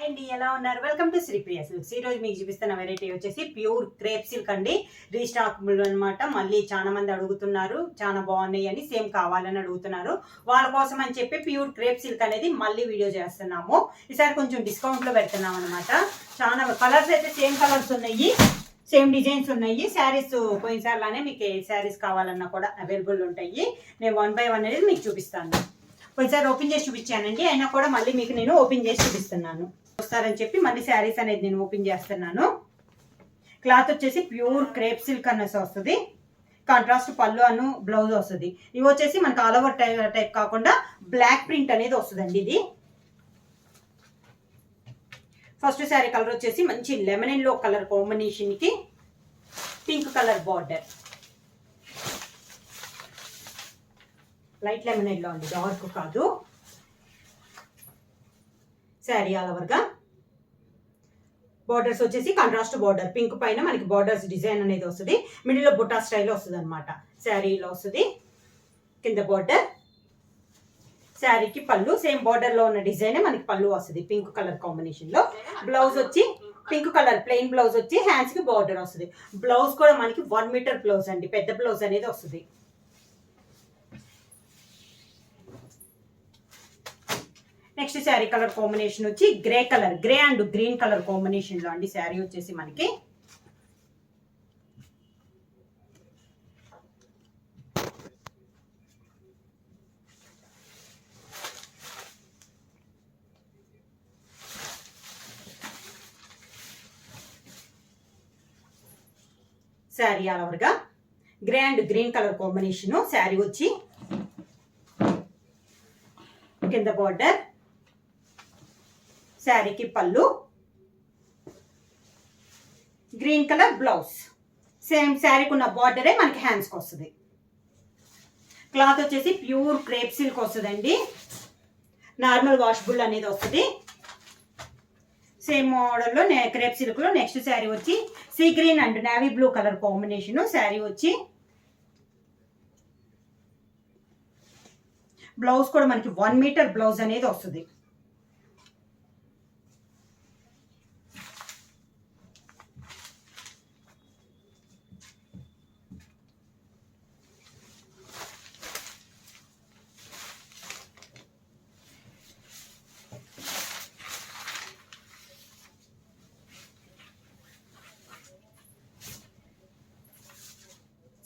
అండి, ఎలా ఉన్నారు? Welcome to Sripriya silks. ఈ రోజు మీకు చూపిస్తున్న వెరైటీ వచ్చేసి ప్యూర్ క్రేప్ సిల్క్ అండి. రీస్టాకబుల్ అనమాట. మళ్ళీ చాలా మంది అడుగుతున్నారు, చాలా బాగున్నాయి అని, సేమ్ కావాలని అడుగుతున్నారు. వాళ్ళ కోసం అని చెప్పి ప్యూర్ క్రేప్ సిల్క్ అనేది మళ్ళీ వీడియో చేస్తున్నాము. ఈసారి కొంచెం డిస్కౌంట్ లో పెడుతున్నాం అనమాట. చాలా కలర్స్ అయితే సేమ్ కలర్స్ ఉన్నాయి, సేమ్ డిజైన్స్ ఉన్నాయి. శారీస్ పోయినసారిలానే మీకు ఏ శారీస్ కావాలన్నా కూడా అవైలబుల్ ఉంటాయి. నేను 1 by 1 అనేది మీకు చూపిస్తాను. ఒకసారి ఓపెన్ చేసి చూపించానండి, అయినా కూడా మళ్ళీ మీకు నేను ఓపెన్ చేసి చూపిస్తున్నాను. వస్తారని చెప్పి మళ్ళీ శారీస్ అనేది నేను ఓపెన్ చేస్తున్నాను. క్లాత్ వచ్చేసి ప్యూర్ క్రేప్ సిల్క్ అనేసి వస్తుంది. కాంట్రాస్ట్ పళ్ళు అను బ్లౌజ్ వస్తుంది. ఇవి వచ్చేసి మనకి ఆల్ ఓవర్ టైప్ కాకుండా బ్లాక్ ప్రింట్ అనేది వస్తుందండి. ఇది ఫస్ట్ శారీ కలర్ వచ్చేసి మంచి లెమన్ ఎల్లో కలర్ కాంబినేషన్ కి pink colour border. Light lemon yellow అండి, డార్క్ కాదు. శారీ ఆల్ ఓవర్ గా బార్డర్స్ వచ్చేసి కాంట్రాస్ట్ బార్డర్, పింక్ పైన మనకి బార్డర్స్ డిజైన్ అనేది వస్తుంది. మిడిల్ లో బుట్టా స్టైల్ వస్తుంది అనమాట. శారీలో వస్తుంది. కింద బార్డర్, శారీకి పళ్ళు సేమ్ బార్డర్ లో ఉన్న డిజైన్ మనకి పళ్ళు వస్తుంది పింక్ కలర్ కాంబినేషన్ లో. బ్లౌజ్ వచ్చి పింక్ కలర్ ప్లెయిన్ బ్లౌజ్ వచ్చి హ్యాండ్స్ కి బార్డర్ వస్తుంది. బ్లౌజ్ కూడా మనకి 1 మీటర్ బ్లౌజ్ అండి, పెద్ద బ్లౌజ్ అనేది వస్తుంది. నెక్స్ట్ శారీ కలర్ కాంబినేషన్ వచ్చి grey colour, grey and green colour combination లో అండి. శారీ వచ్చేసి మనకి శారీ ఆల్ ఓవర్ గా grey and green colour combination. Sari వచ్చి కింద బార్డర్, శారీకి పళ్ళు, గ్రీన్ కలర్ బ్లౌజ్. సేమ్ శారీకి ఉన్న బార్డరే మనకి హ్యాండ్స్కి వస్తుంది. క్లాత్ వచ్చేసి ప్యూర్ క్రేప్ సిల్క్ వస్తుందండి. నార్మల్ వాషబుల్ అనేది వస్తుంది. సేమ్ మోడల్లో క్రేప్ సిల్క్ లో నెక్స్ట్ శారీ వచ్చి sea green and navy blue colour combination. Sari వచ్చి బ్లౌజ్ కూడా మనకి 1 మీటర్ బ్లౌజ్ అనేది వస్తుంది.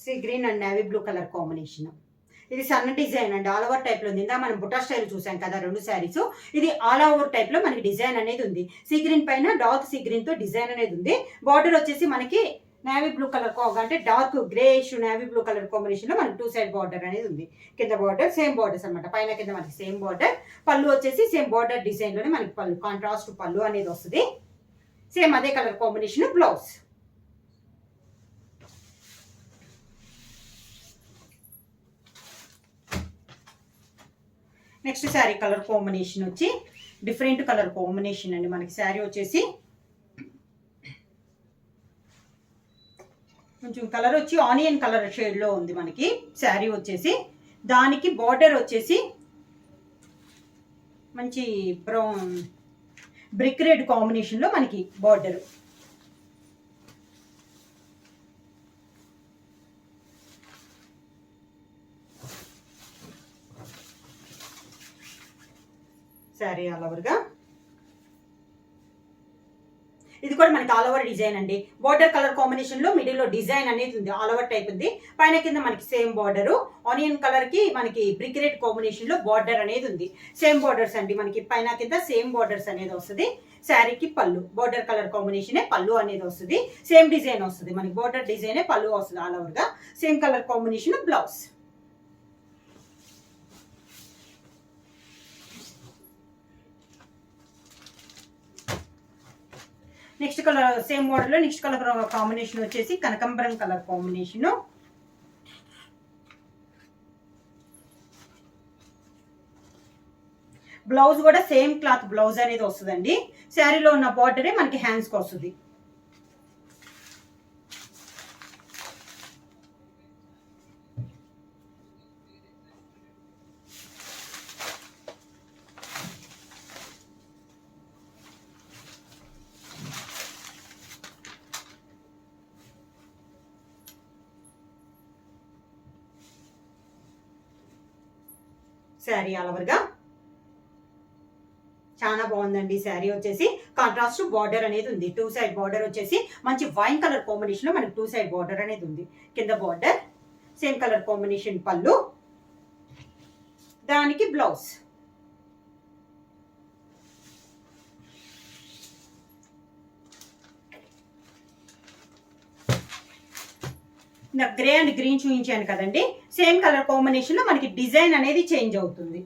Sea green and navy blue colour combination. ఇది సన్న డిజైన్ అండి, ఆల్ ఓవర్ టైప్ లో ఉంది. మనం బుట్టా స్టైల్ చూసాం కదా 2 శారీస్. ఇది ఆల్ ఓవర్ టైప్ లో మనకి డిజైన్ అనేది ఉంది. సీ గ్రీన్ పైన డార్క్ సీ గ్రీన్ తో డిజైన్ అనేది ఉంది. బార్డర్ వచ్చేసి మనకి నేవీ బ్లూ కలర్ అంటే dark greyish navy blue colour combination లో మనకి 2 సైడ్ బార్డర్ అనేది ఉంది. కింద బార్డర్ సేమ్ బార్డర్స్ అనమాట, పైన కింద మనకి సేమ్ బార్డర్. పళ్ళు వచ్చేసి సేమ్ బార్డర్ డిజైన్ లోనే మనకి పళ్ళు, కాంట్రాస్ట్ పళ్ళు అనేది వస్తుంది. సేమ్ అదే colour combination blouse. Next sari colour combination వచ్చి డిఫరెంట్ కలర్ కాంబినేషన్ అండి. మనకి శారీ వచ్చేసి కొంచెం కలర్ వచ్చి ఆనియన్ కలర్ షేడ్ లో ఉంది మనకి. శారీ వచ్చేసి దానికి బార్డర్ వచ్చేసి మంచి బ్రౌన్ బ్రిక్ రెడ్ కాంబినేషన్ లో మనకి బార్డర్. శారీ ఆల్ ఓవర్ గా ఇది కూడా మనకి ఆల్ ఓవర్ డిజైన్ అండి. బార్డర్ కలర్ కాంబినేషన్ లో మిడిల్ లో డిజైన్ అనేది ఉంది, ఆల్ ఓవర్ టైప్ ఉంది. పైన కింద మనకి సేమ్ బార్డర్, ఆనియన్ కలర్ కి మనకి బ్రిక్ రెడ్ కాంబినేషన్ లో బార్డర్ అనేది ఉంది. సేమ్ బార్డర్స్ అండి, మనకి పైన కింద సేమ్ బార్డర్స్ అనేది వస్తుంది. శారీకి పళ్ళు బార్డర్ కలర్ కాంబినేషన్ పళ్ళు అనేది వస్తుంది. సేమ్ డిజైన్ వస్తుంది మనకి, బార్డర్ డిజైన్ పళ్ళు వస్తుంది ఆల్ ఓవర్ గా. Same colour combination blouse. Next colour same model లో నెక్స్ట్ కలర్ కాంబినేషన్ వచ్చేసి కనకంబరం కలర్ కాంబినేషన్. బ్లౌజ్ కూడా సేమ్ క్లాత్ బ్లౌజ్ అనేది వస్తుందండి. శారీలో ఉన్న బార్డరే మనకి హ్యాండ్స్ కి వస్తుంది. శారీ ఆల్ ఓవర్గా చాలా బాగుందండి. శారీ వచ్చేసి కాంట్రాస్ట్ బార్డర్ అనేది ఉంది. 2 సైడ్ బార్డర్ వచ్చేసి మంచి వైన్ కలర్ కాంబినేషన్ లో మనకి 2 సైడ్ బార్డర్ అనేది ఉంది. కింద బార్డర్ సేమ్ కలర్ కాంబినేషన్ పళ్ళు, దానికి బ్లౌజ్. నాకు గ్రే అండ్ గ్రీన్ చూపించాను కదండి, సేమ్ కలర్ కాంబినేషన్ లో మనకి డిజైన్ అనేది చేంజ్ అవుతుంది.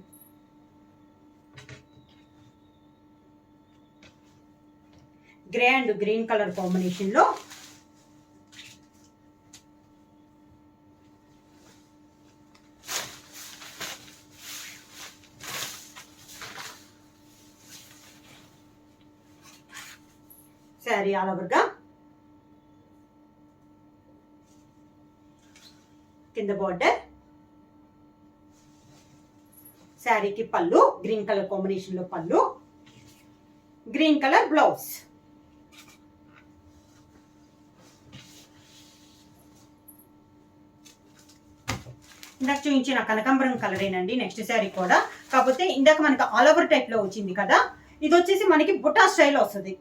Grey and green colour combination లో శారీ ఆల్ ఓవర్గా కింద బార్డర్, శారీకి పళ్ళు గ్రీన్ కలర్ కాంబినేషన్ లో పళ్ళు, గ్రీన్ కలర్ బ్లౌజ్. ఇందాక చూపించిన కనకాంబరం కలరేనండి నెక్స్ట్ శారీ కూడా, కాకపోతే ఇందాక మనకి ఆల్ ఓవర్ టైప్ లో వచ్చింది కదా, ఇది వచ్చేసి మనకి బుటా స్టైల్ వస్తుంది.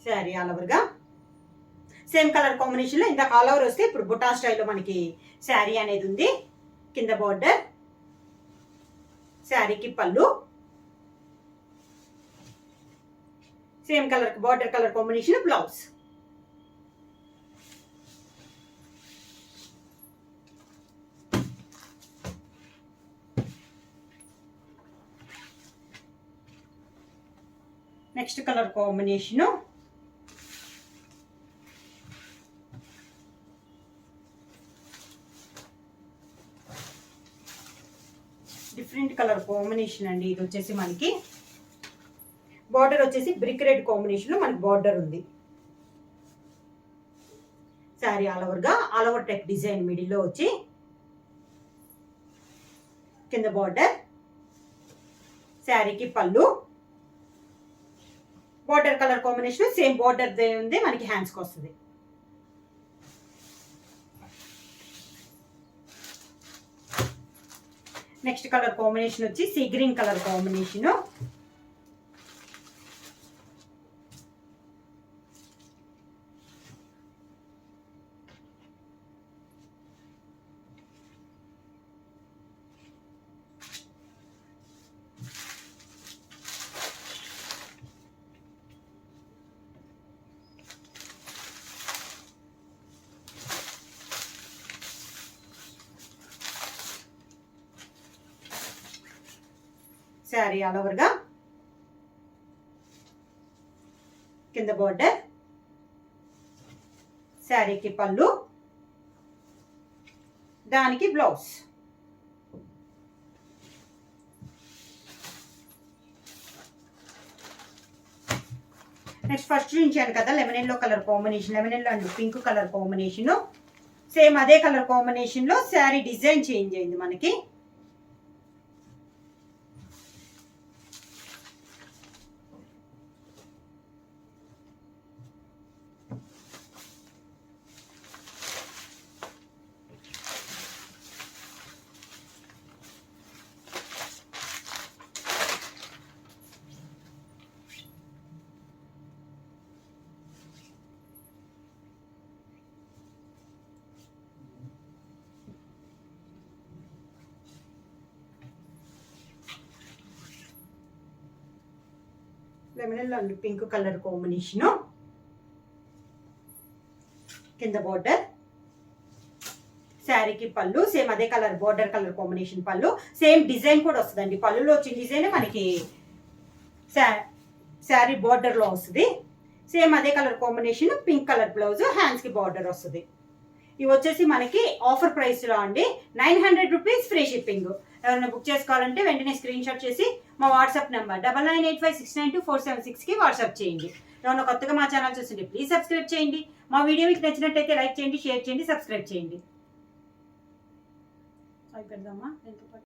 శారీ ఆల్ ఓవర్గా సేమ్ కలర్ కాంబినేషన్ లో ఇందాక ఆల్ ఓవర్ వస్తే ఇప్పుడు బుటా స్టైల్లో మనకి శారీ అనేది ఉంది. కింద బార్డర్, శారీకి పళ్ళు, same colour border colour combination blouse. Next colour combination different colour combination అండి. ఇది వచ్చేసి మనకి బార్డర్ వచ్చేసి బ్రిక్ రెడ్ కాంబినేషన్ లో మనకి బార్డర్ ఉంది. శారీ ఆల్ ఓవర్గా all over type design middle లో వచ్చి కింద బార్డర్, శారీకి పళ్ళు, border colour combination same border ఉంది మనకి హ్యాండ్స్కి వస్తుంది. నెక్స్ట్ కలర్ కాంబినేషన్ వచ్చి sea green colour combination, sari all ఓవర్గా కింద బార్డర్, శారీకి పళ్ళు, దానికి బ్లౌజ్. నెక్స్ట్ ఫస్ట్ చూపించాను కదా lemon yellow colour combination, lemon yellow and pink colour combination, same అదే కలర్ కాంబినేషన్ లో శారీ డిజైన్ చేంజ్ అయింది మనకి. Lemon and pink colour combination, కింద బార్డర్, శారీకి పళ్ళు సేమ్ అదే కలర్ బార్డర్ కలర్ కాంబినేషన్ పళ్ళు, సేమ్ డిజైన్ కూడా వస్తుందండి. పళ్ళులో వచ్చిన డిజైన్ మనకి శారీ బార్డర్ లో వస్తుంది. సేమ్ అదే colour combination pink colour blouse, hands కి బార్డర్ వస్తుంది. ఇవి వచ్చేసి మనకి ఆఫర్ ప్రైస్ లో అండి 900 రూపీస్ ఫ్రీ షిప్పింగ్. ఎవరైనా బుక్ చేసుకోవాలంటే వెంటనే స్క్రీన్ షాట్ చేసి మా వాట్సాప్ నెంబర్ 9985692476కి వాట్సాప్ చేయండి. ఏమన్నా కొత్తగా మా ఛానల్ చూస్తుంటే ప్లీజ్ సబ్స్క్రైబ్ చేయండి. మా వీడియో మీకు నచ్చినట్టయితే లైక్ చేయండి, షేర్ చేయండి, సబ్స్క్రైబ్ చేయండి. అయిపోద్దామా?